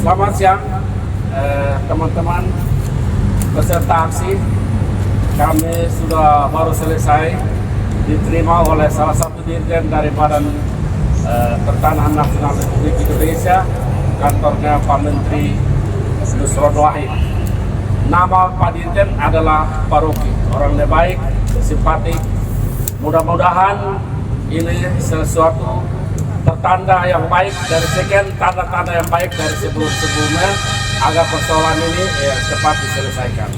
Selamat siang teman-teman peserta aksi. Kami sudah baru selesai diterima oleh salah satu dirjen dari Badan Pertanahan Nasional Republik Indonesia, kantornya Pak Menteri Nusron Wahid. Nama Pak Dirjen adalah Pak Rocky, orangnya baik, simpatik. Mudah-mudahan ini sesuatu pertanda yang baik dari sekian tanda-tanda yang baik dari sebelum-sebelumnya agar persoalan ini cepat diselesaikan.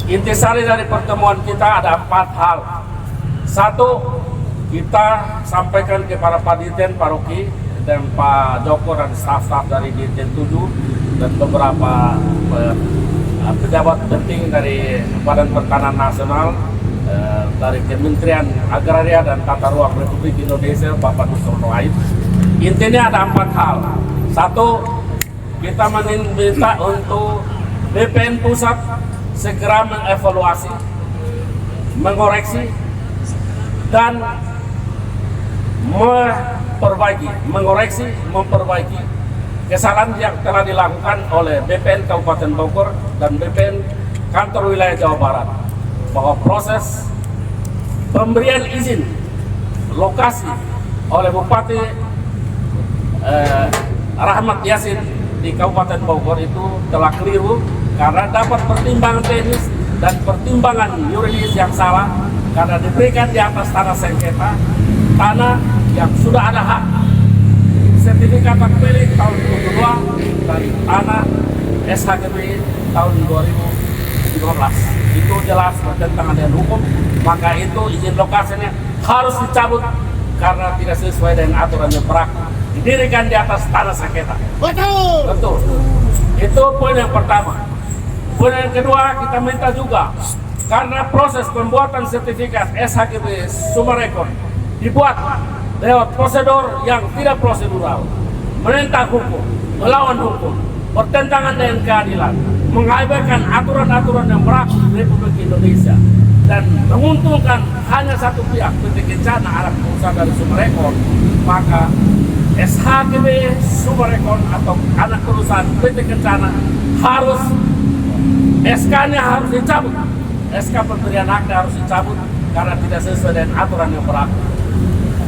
Intisari dari pertemuan kita ada 4 hal. 1, kita sampaikan kepada Pak Dirjen, Pak Rocky, dan Pak Joko dan staf-staf dari Dirjen 7 dan beberapa pejabat penting dari Badan Pertanahan Nasional, dari Kementerian Agraria dan Tata Ruang Republik Indonesia, Bapak Nusron Wahid. Intinya ada 4 hal. 1, kita meminta untuk BPN Pusat segera mengevaluasi, mengoreksi, dan memperbaiki kesalahan yang telah dilakukan oleh BPN Kabupaten Bogor dan BPN Kantor Wilayah Jawa Barat, bahwa proses pemberian izin lokasi oleh Bupati Rahmat Yasin di Kabupaten Bogor itu telah keliru karena dapat pertimbangan teknis dan pertimbangan yuridis yang salah, karena diberikan di atas tanah sengketa, tanah yang sudah ada hak sertifikat hak milik tahun 2002 dan tanah SHGB tahun 2015. Itu jelas bertentangan dengan hukum, maka itu izin lokasinya harus dicabut karena tidak sesuai dengan aturan yang berlaku, didirikan di atas tanah sengketa. Betul. Itu poin yang pertama. Poin yang kedua, kita minta juga karena proses pembuatan sertifikat SHGB Summarecon dibuat lewat prosedur yang tidak prosedural, menentang hukum, melawan hukum, bertentangan dengan keadilan, mengabaikan aturan-aturan yang berlaku di Republik Indonesia, dan menguntungkan hanya satu pihak, PT Kencana, anak perusahaan dari Summarecon, maka SHGB Summarecon atau anak perusahaan PT Kencana harus SK-nya harus dicabut, SK pemberian haknya harus dicabut karena tidak sesuai dengan aturan yang berlaku.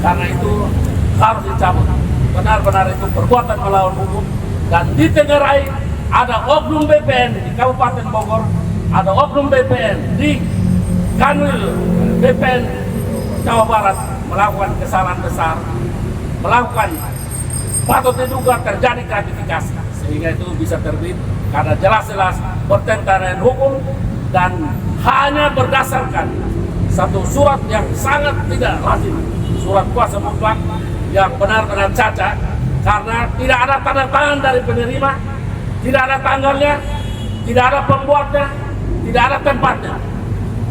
Karena itu harus dicabut. Benar-benar itu perbuatan melawan hukum. Dan di Tengarai ada oknum BPN di Kabupaten Bogor, ada oknum BPN di Kanwil BPN Jawa Barat melakukan kesalahan besar, melakukan patut diduga terjadi gratifikasi, sehingga itu bisa terbit karena jelas-jelas bertentangan dengan hukum dan hanya berdasarkan satu surat yang sangat tidak lazim, surat kuasa mutlak yang benar-benar cacat, karena tidak ada tanda tangan dari penerima, tidak ada tanggalnya, tidak ada pembuatnya, tidak ada tempatnya.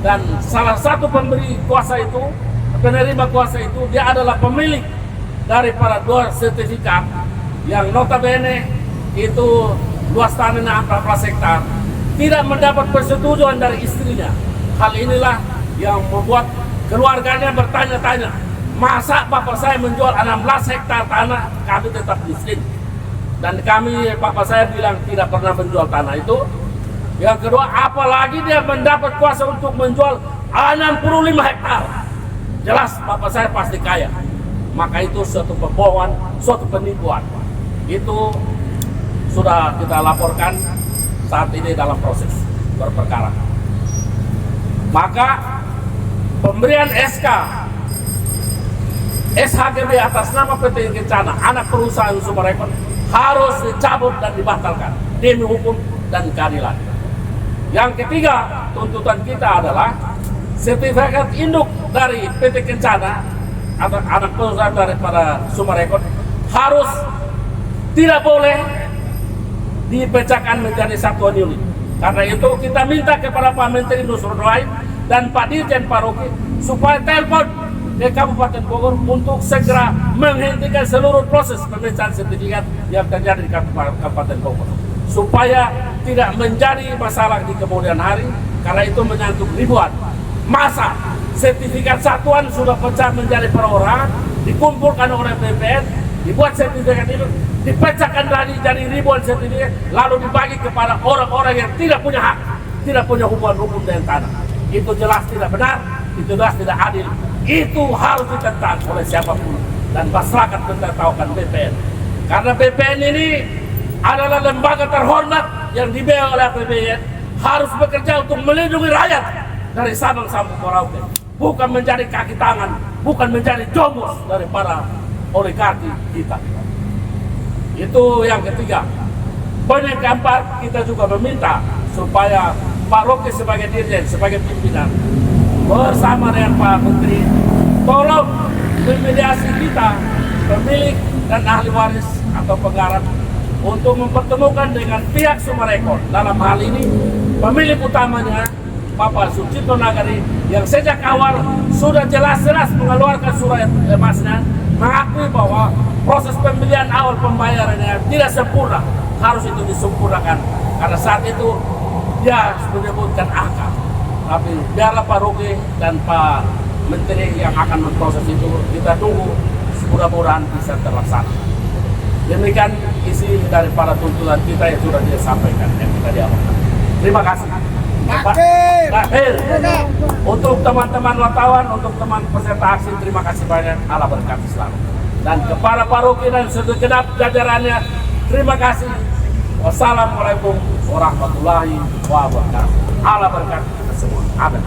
Dan salah satu pemberi kuasa itu, penerima kuasa itu, dia adalah pemilik daripada 2 sertifikat yang notabene itu luas tanahnya 14 hektar, tidak mendapat persetujuan dari istrinya. Hal inilah yang membuat keluarganya bertanya-tanya, masa bapak saya menjual 16 hektar tanah, kami tetap miskin. Dan kami, bapak saya bilang tidak pernah menjual tanah itu. Yang kedua, apalagi dia mendapat kuasa untuk menjual 65 hektar. Jelas bapak saya pasti kaya. Maka itu suatu pembohongan, suatu penipuan. Itu sudah kita laporkan saat ini dalam proses berperkara. Maka pemberian SK SHGB atas nama PT Kencana, anak perusahaan Summarecon, harus dicabut dan dibatalkan demi hukum dan keadilan. Yang ketiga, tuntutan kita adalah sertifikat induk dari PT Kencana atau anak perusahaan daripada Summarecon harus tidak boleh dipecahkan menjadi satuan unit. Karena itu kita minta kepada Pak Menteri Nusron Wahid dan Pak Dirjen Pak Rocky supaya telepon ke Kabupaten Bogor untuk segera menghentikan seluruh proses pemecahan sertifikat yang terjadi di Kabupaten Bogor, supaya tidak menjadi masalah di kemudian hari, karena itu menyangkut ribuan. Masa sertifikat satuan sudah pecah menjadi perorangan, dikumpulkan oleh BPN, dibuat sertifikat itu dipecahkan dari ribuan sertifikat, lalu dibagi kepada orang-orang yang tidak punya hak, tidak punya hubungan hukum dengan tanah. Itu jelas tidak benar, itu jelas tidak adil. Itu harus ditentang oleh siapapun dan masyarakat menertawakan BPN. Karena BPN ini adalah lembaga terhormat yang dibiayai oleh APBN, harus bekerja untuk melindungi rakyat dari Sabang sampai Merauke, bukan menjadi kaki tangan, bukan menjadi jomos dari para oligarki kita. Itu yang ketiga. Poin yang keempat, kita juga meminta supaya Pak Rocky sebagai dirjen, sebagai pimpinan, bersama dengan Pak Menteri, tolong memediasi kita, pemilik dan ahli waris atau penggarap, untuk mempertemukan dengan pihak Summarecon. Dalam hal ini, pemilik utamanya Bapak Sucipto Nagari, yang sejak awal sudah jelas-jelas mengeluarkan surat emasnya, mengakui bahwa proses pembelian awal pembayarannya tidak sempurna, harus itu disempurnakan. Karena saat itu dia menyebutkan angka, tapi biarlah Pak Rocky dan Pak Menteri yang akan memproses itu, kita tunggu, mudah-mudahan bisa terlaksana. Demikian isi dari para tuntutan kita yang sudah disampaikan, yang kita diamalkan. Terima kasih. Terakhir, untuk teman-teman wartawan, untuk teman peserta aksi, terima kasih banyak. Allah berkati selalu. Dan kepada Pak Rocky dan segenap jajarannya, terima kasih. Wassalamualaikum warahmatullahi wabarakatuh. Allah berkati kita semua. Amin.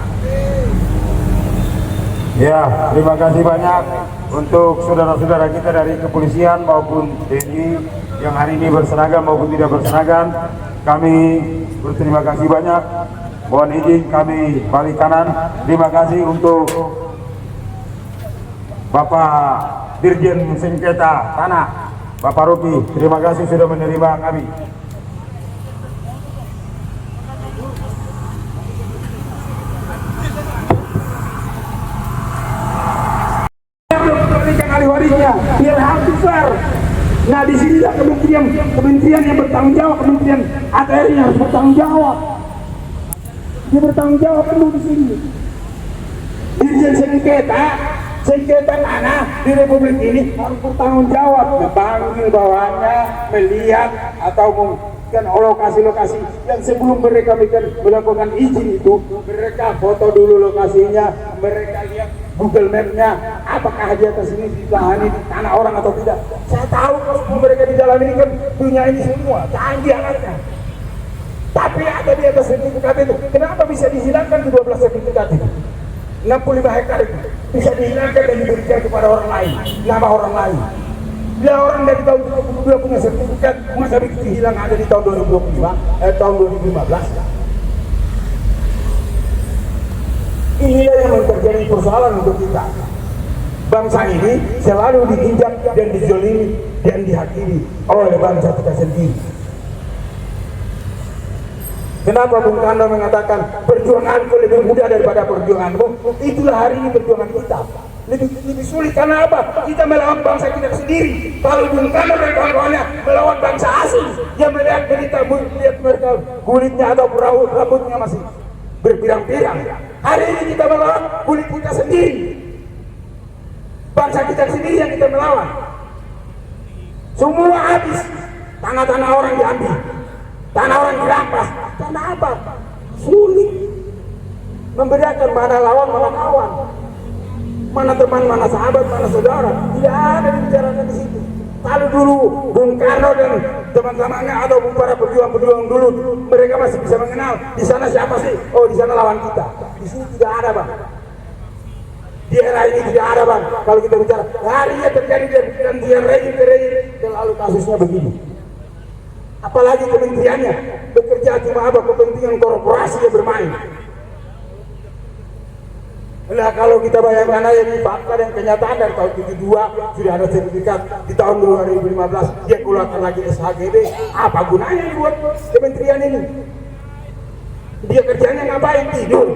Ya, terima kasih banyak untuk saudara-saudara kita dari kepolisian maupun TNI yang hari ini berseragam maupun tidak berseragam. Kami berterima kasih banyak. Mohon izin kami balik kanan. Terima kasih untuk Bapak Dirjen Sengketa Tanah, Bapak Rocky. Terima kasih sudah menerima kami. Ahli warisnya biar harus fair. Nah, di sini kementerian yang bertanggung jawab, Kementerian ATR yang harus bertanggung jawab. Dia bertanggung jawab penuh di sini. Dirjen sengketa tanah di Republik ini harus bertanggung jawab, memanggil bawahnya, melihat atau mungkin lokasi-lokasi yang sebelum mereka melakukan izin itu, mereka foto dulu lokasinya, mereka lihat Google Map-nya, apakah di atas ini ditahani di tanah orang atau tidak. Saya tahu kalau mereka di dalam ini kan punya ini semua, canggih alatnya. Tapi ada di atas sertifikat itu, kenapa bisa dihilangkan di 12 sertifikat itu? 65 hektar itu bisa dihilangkan dan diberikan kepada orang lain, nama orang lain. Bila orang dari tahun 2022 punya sertifikat, masa begitu hilang ada di tahun 2015. Inilah yang terjadi persoalan untuk kita. Bangsa ini selalu diinjak dan dizolimi dan dihakimi oleh bangsa kita sendiri. Kenapa Bung Karno mengatakan perjuanganku lebih mudah daripada perjuanganmu? Itulah hari ini perjuangan kita. Lebih sulit karena apa? Kita melawan bangsa kita sendiri. Kalau Bung Karno dan kawan-kawannya melawan bangsa asing yang melihat mereka kulitnya atau rambutnya masih berpirang-pirang. Hari ini kita melawan kulit kita sendiri. Bangsa kita sendiri yang kita melawan. Semua habis. Tanah-tanah orang diambil. Tanah orang dirampas. Karena apa? Sulit membedakan mana lawan, mana kawan, mana teman, mana sahabat, mana saudara. Tidak ada dibicarakan di situ. Kalau dulu Bung Karno dan teman-temannya atau para pejuang-pejuang dulu, mereka masih bisa mengenal di sana siapa sih? Oh, di sana lawan kita. Di sini tidak ada, Bang. Di era ini tidak ada, Bang. Kalau kita bicara harinya terjadi gantian rejim ke rejim, selalu kasusnya begini. Apalagi kementeriannya bekerja cuma apa, kepentingan korporasi yang bermain. Nah, kalau kita bayangkan aja ini fakta dan kenyataan dari tahun 72 sudah ada sertifikat, di tahun 2015 dia keluarkan lagi SHGB. Apa gunanya dibuat kementerian ini? Dia kerjanya ngapain? Tidur.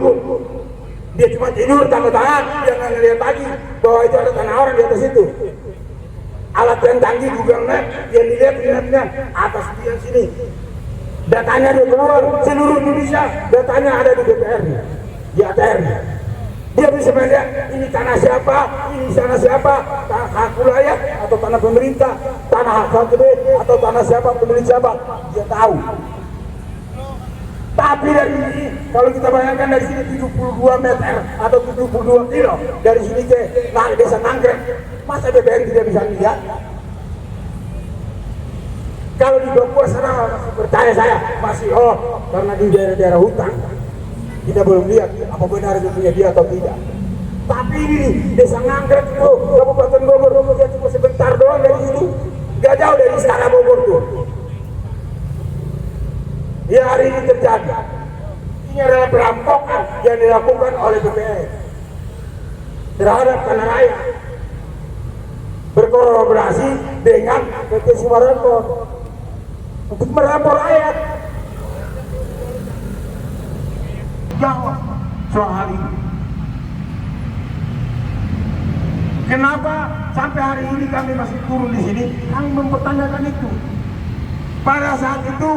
Dia cuma tidur tanda tangan, dia nggak ngeliat lagi bahwa itu ada tanah orang di atas itu. Alat yang canggih Google Map yang dilihat atas dia sini. Datanya dia keluar seluruh Indonesia, datanya ada di DPR-nya, di ATR-nya. Dia bisa melihat ini tanah siapa, ini tanah siapa, tanah hak wilayah atau tanah pemerintah, tanah hak gede atau tanah siapa, pemilik siapa, dia tahu. Tapi dari sini, kalau kita bayangkan dari sini 72 meter atau 72 kilo dari sini ke desa Nanggrek, masa BPN tidak bisa lihat? Kalau di Papua sana masih percaya saya, masih karena di daerah-daerah hutan kita belum lihat apa benar itu punya dia atau tidak. Tapi ini desa Nanggrek itu Kabupaten Bogor, dia cuma sebentar doang dari sini, gak jauh dari Istana Bogor tuh. Ya hari ini terjadi. Ini adalah perampokan yang dilakukan oleh BPN terhadap tanah raya, berkolaborasi dengan PT Summarecon untuk merampok rakyat. Jawab soal hal ini. Kenapa sampai hari ini kami masih turun di sini? Kami mempertanyakan itu. Pada saat itu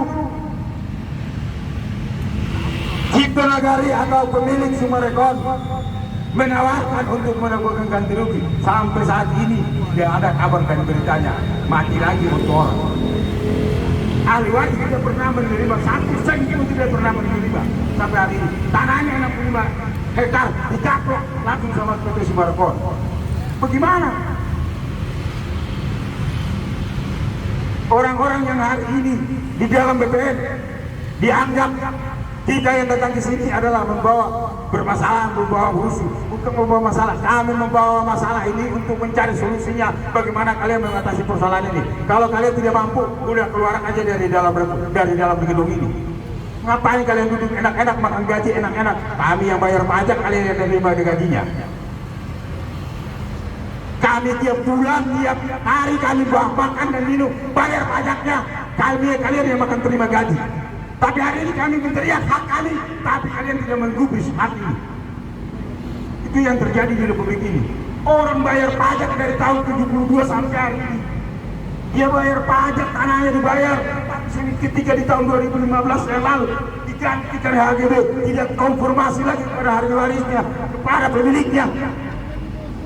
Cipto Nagari atau pemilik Summarecon menawarkan untuk melakukan ganti rugi. Sampai saat ini tidak ada kabar dan beritanya. Mati lagi motor. Ahli waris tidak pernah menerima, 1 sen pun tidak pernah menerima sampai hari ini. Tanahnya 65 hektar dicaplok langsung sama PT Summarecon. Bagaimana? Orang-orang yang hari ini di dalam BPN dianggap kita yang datang ke sini adalah membawa bermasalah, membawa rusuh, untuk membawa masalah. Kami membawa masalah ini untuk mencari solusinya. Bagaimana kalian mengatasi persoalan ini? Kalau kalian tidak mampu, udah keluar aja dari dalam gedung ini. Ngapain kalian duduk enak-enak makan gaji enak-enak? Kami yang bayar pajak, kalian yang terima gajinya. Kami tiap bulan, tiap hari kami makan dan minum, bayar pajaknya. Kalian yang makan terima gaji. Tapi hari ini kami berteriak hak kami, tapi kalian tidak menggubris hak ini. Itu yang terjadi di Republik ini. Orang bayar pajak dari tahun 72 sampai hari ini. Dia bayar pajak, tanahnya dibayar. Tapi ketika di tahun 2015 yang lalu digantikan HGB, tidak konfirmasi lagi kepada harga warisnya, kepada pemiliknya.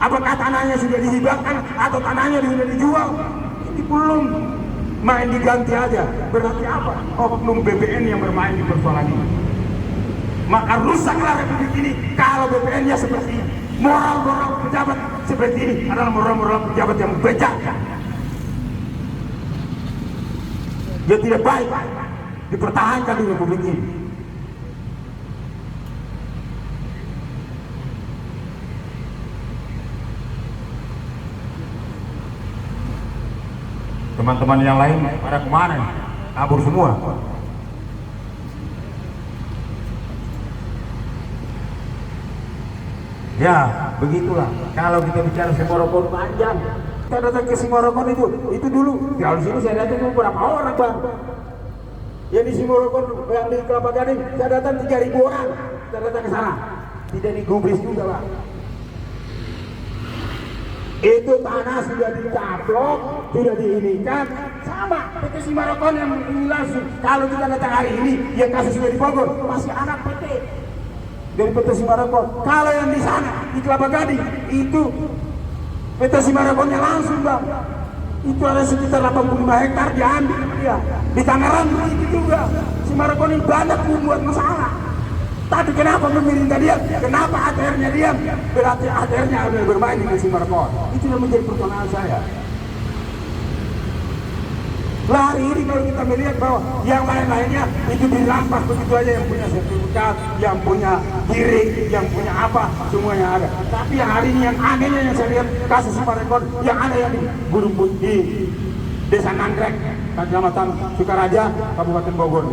Apakah tanahnya sudah dihibahkan atau tanahnya sudah dijual? Ini belum. Main diganti aja, berarti apa? Oknum BPN yang bermain di persoalan ini. Maka rusaklah Republik ini kalau BPN-nya seperti ini. Moral-moral pejabat seperti ini adalah moral-moral pejabat yang bejat. Dia tidak baik dipertahankan di Republik ini. Teman-teman yang lain pada kemana nih? Kabur semua. Ya, begitulah. Kalau kita bicara Summarecon panjang. Kita datang ke Summarecon itu dulu. Kalau sini saya datang itu berapa orang, Bang? Yang di Summarecon, yang di Kelapa Gading, saya datang 3.000 orang. Kita datang ke sana. Tidak digubris juga, Bang. Itu tanah sudah dicaplok, sudah diinikan, sama PT Summarecon yang ini langsung. Kalau kita datang hari ini, yang kasus sudah di Bogor, masih anak PT dari PT Summarecon. Kalau yang di sana, di Kelapa Gading, itu PT Summareconnya langsung, Bang. Itu ada sekitar 85 hektar diambil sama dia. Di Tangerang itu juga, Summarecon ini banyak membuat masalah. Tapi kenapa pemerintah diam? Kenapa ATR-nya diam? Berarti ATR-nya ada bermain dengan Summarecon. Itu yang menjadi pertanyaan saya. Lah hari ini kalau kita melihat bahwa yang lain-lainnya itu dirampas begitu aja, yang punya sertifikat, yang punya kiri, yang punya apa, semuanya ada. Tapi yang hari ini yang anehnya yang saya lihat kasus Summarecon yang ada yang di Gunung di Desa Nanggrek, Kecamatan Sukaraja, Kabupaten Bogor.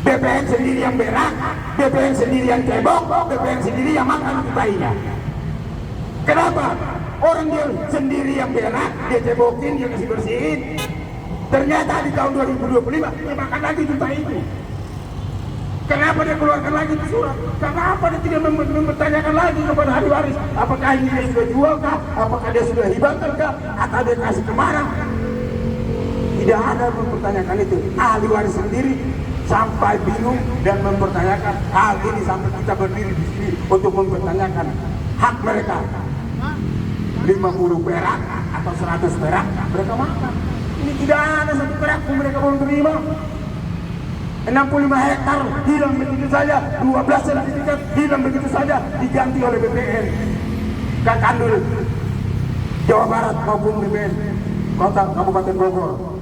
BPN sendiri yang berak, BPN sendiri yang cebok, BPN sendiri yang makan tainya. Kenapa? Orang dia sendiri yang berak, dia cebokin, dia kasih bersihin. Ternyata di tahun 2025 dia makan lagi tuntai itu. Kenapa dia keluarkan lagi itu surat? Kenapa dia tidak mempertanyakan lagi kepada ahli waris? Apakah ini dia sudah jual kah? Apakah dia sudah hibahkan kah? Atau dia kasih kemana? Tidak ada mempertanyakan itu. Ahli waris sendiri sampai bingung dan mempertanyakan hal ini sampai kita berdiri di sini untuk mempertanyakan hak mereka. 50 perak atau 100 perak mereka makan. Ini tidak ada satu perak pun mereka belum terima. 65 hektar hilang begitu saja, 12 sertifikat hilang begitu saja, diganti oleh BPN Kakandul Jawa Barat maupun BPN Kota Kabupaten Bogor.